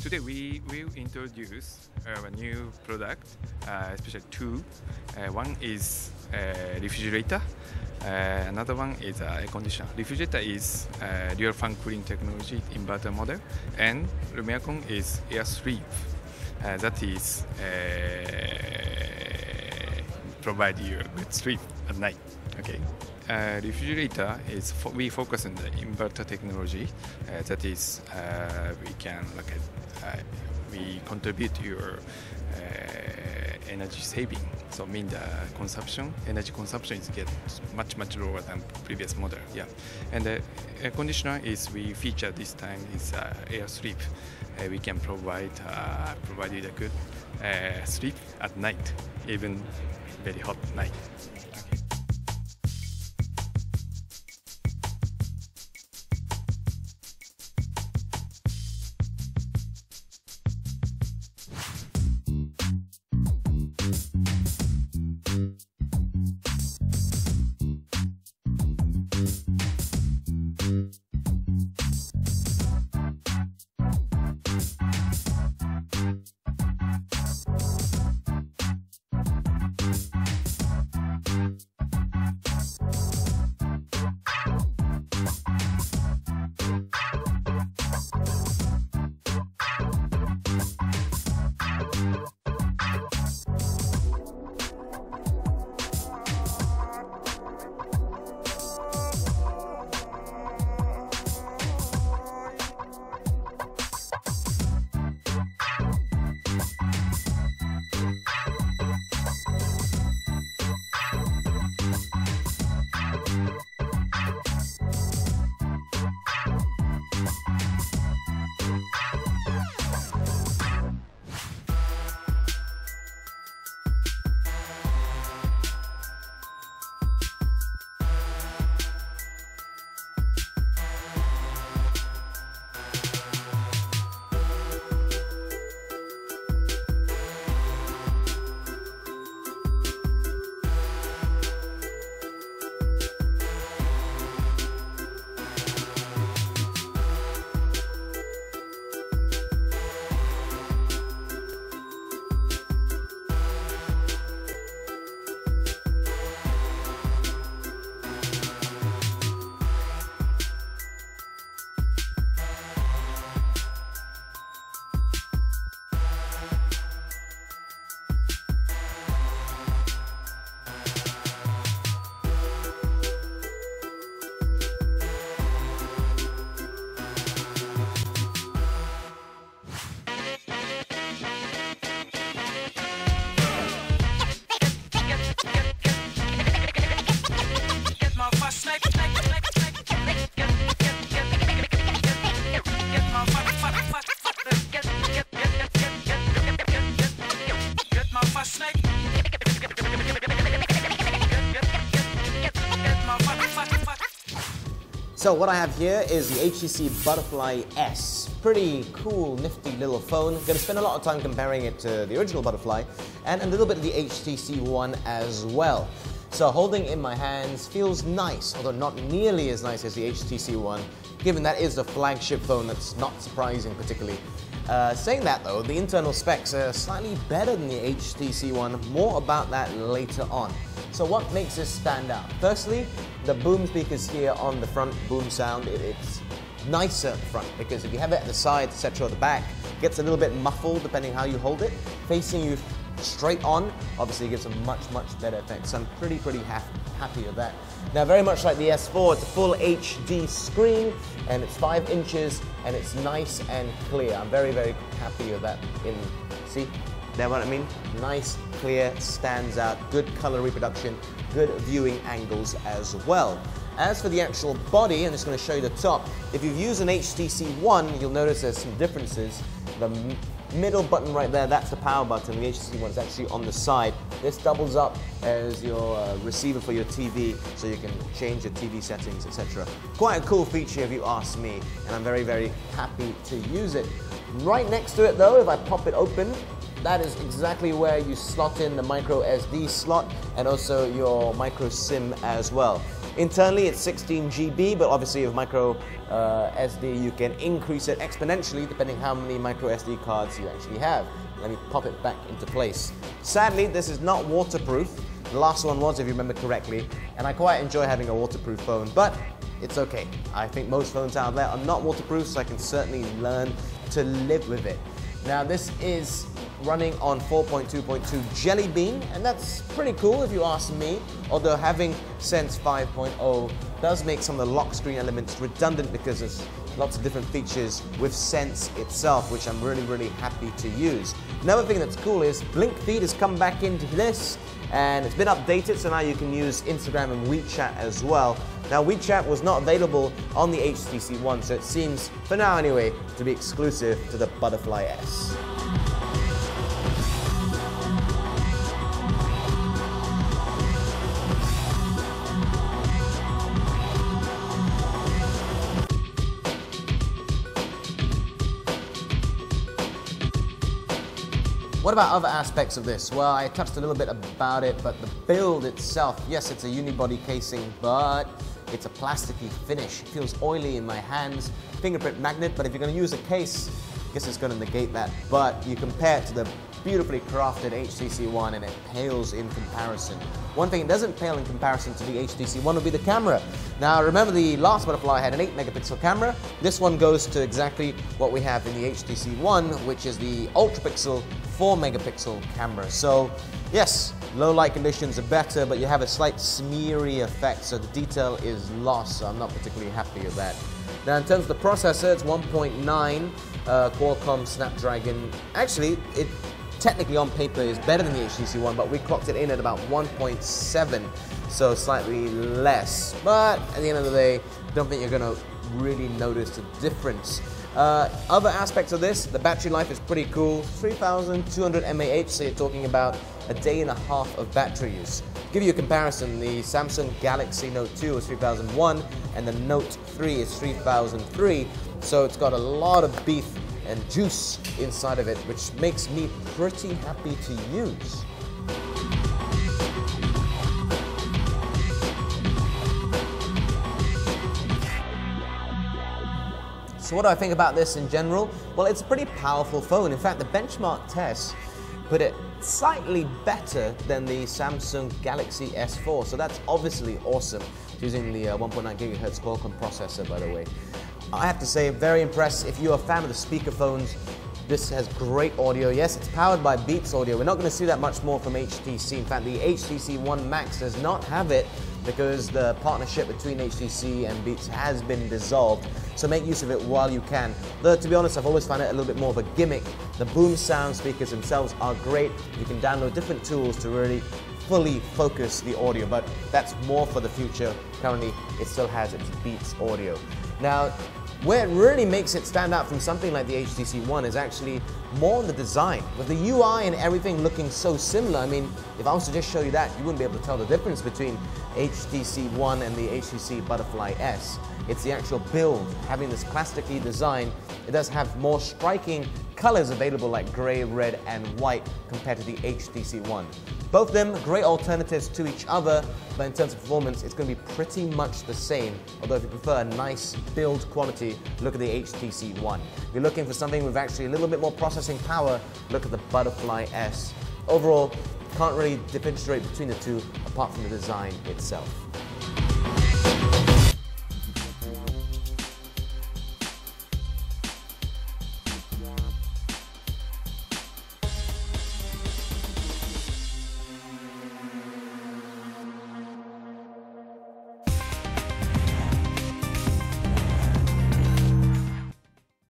today we will introduce a new product, especially two. One is refrigerator, another one is air conditioner. Refrigerator is real fan cooling technology inverter model, and Lumiacon is air sweep. That is provide you a good sleep at night. Okay. Refrigerator is we focus on the inverter technology. That is, we can look at we contribute your energy saving. So mean the energy consumption is get much lower than previous model. Yeah, and the air conditioner is we feature this time is air sleep. We can provide you a good sleep at night, even very hot night. Okay. So what I have here is the HTC Butterfly S. Pretty cool, nifty little phone. Going to spend a lot of time comparing it to the original Butterfly and a little bit of the HTC One as well. So holding in my hands feels nice, although not nearly as nice as the HTC One, given that is the flagship phone. That's not surprising particularly. Saying that though, the internal specs are slightly better than the HTC One. More about that later on. So what makes this stand out? Firstly, the boom speakers here on the front, boom sound, it's nicer at the front, because if you have it at the side, etc., or the back, it gets a little bit muffled depending how you hold it. Facing you straight on, obviously gives a much better effect. So I'm pretty happy with that. Now, very much like the S4, it's a full HD screen, and it's 5 inches, and it's nice and clear. I'm very happy with that. See? Know what I mean? Nice, clear, stands out, good color reproduction, good viewing angles as well. As for the actual body, I'm just going to show you the top. If you've used an HTC One, you'll notice there's some differences. The middle button right there, that's the power button. The HTC One is actually on the side. This doubles up as your receiver for your TV, so you can change your TV settings, etc. Quite a cool feature if you ask me, and I'm very happy to use it. Right next to it though, if I pop it open, that is exactly where you slot in the micro SD slot and also your micro SIM as well. Internally, it's 16 GB, but obviously with micro SD, you can increase it exponentially depending how many micro SD cards you actually have. Let me pop it back into place. Sadly, this is not waterproof. The last one was, if you remember correctly, and I quite enjoy having a waterproof phone, but it's okay. I think most phones out there are not waterproof, so I can certainly learn to live with it. Now, this is running on 4.2.2 Jelly Bean, and that's pretty cool if you ask me, although having Sense 5.0 does make some of the lock screen elements redundant because there's lots of different features with Sense itself, which I'm really happy to use. Another thing that's cool is Blink Feed has come back into this, and it's been updated, so now you can use Instagram and WeChat as well. Now, WeChat was not available on the HTC One, so it seems, for now anyway, to be exclusive to the Butterfly S. What about other aspects of this? Well, I touched a little bit about it, but the build itself, yes, it's a unibody casing, but it's a plasticky finish. It feels oily in my hands. Fingerprint magnet, but if you're going to use a case, I guess it's going to negate that. But you compare it to the beautifully crafted HTC One and it pales in comparison. One thing it doesn't pale in comparison to the HTC One would be the camera. Now, remember the last Butterfly had an 8-megapixel camera. This one goes to exactly what we have in the HTC One, which is the ultra-pixel 4-megapixel camera. So, yes, low light conditions are better, but you have a slight smeary effect, so the detail is lost, so I'm not particularly happy with that. Now, in terms of the processor, it's 1.9 Qualcomm Snapdragon. Actually, it technically on paper is better than the HTC One, but we clocked it in at about 1.7, so slightly less. But at the end of the day, I don't think you're going to really notice the difference. Other aspects of this, the battery life is pretty cool. 3,200 mAh, so you're talking about a day and a half of battery use. To give you a comparison, the Samsung Galaxy Note 2 is 3,001 and the Note 3 is 3,003, so it's got a lot of beef and juice inside of it, which makes me pretty happy to use. So what do I think about this in general? Well, it's a pretty powerful phone. In fact, the benchmark tests put it slightly better than the Samsung Galaxy S4, so that's obviously awesome, using the 1.9 gigahertz Qualcomm processor, by the way. I have to say, very impressed. If you're a fan of the speakerphones, this has great audio. Yes, it's powered by Beats audio. We're not going to see that much more from HTC. In fact, the HTC One Max does not have it because the partnership between HTC and Beats has been dissolved. So make use of it while you can. Though, to be honest, I've always found it a little bit more of a gimmick. The boom sound speakers themselves are great. You can download different tools to really fully focus the audio, but that's more for the future. Currently, it still has its Beats audio. Now, where it really makes it stand out from something like the HTC One is actually more on the design. With the UI and everything looking so similar, I mean, if I was to just show you that, you wouldn't be able to tell the difference between HTC One and the HTC Butterfly S. It's the actual build, having this plasticky design. It does have more striking colors available like gray, red, and white compared to the HTC One. Both of them great alternatives to each other, but in terms of performance, it's going to be pretty much the same. Although if you prefer a nice build quality, look at the HTC One. If you're looking for something with actually a little bit more processing power, look at the Butterfly S. Overall, can't really differentiate between the two apart from the design itself.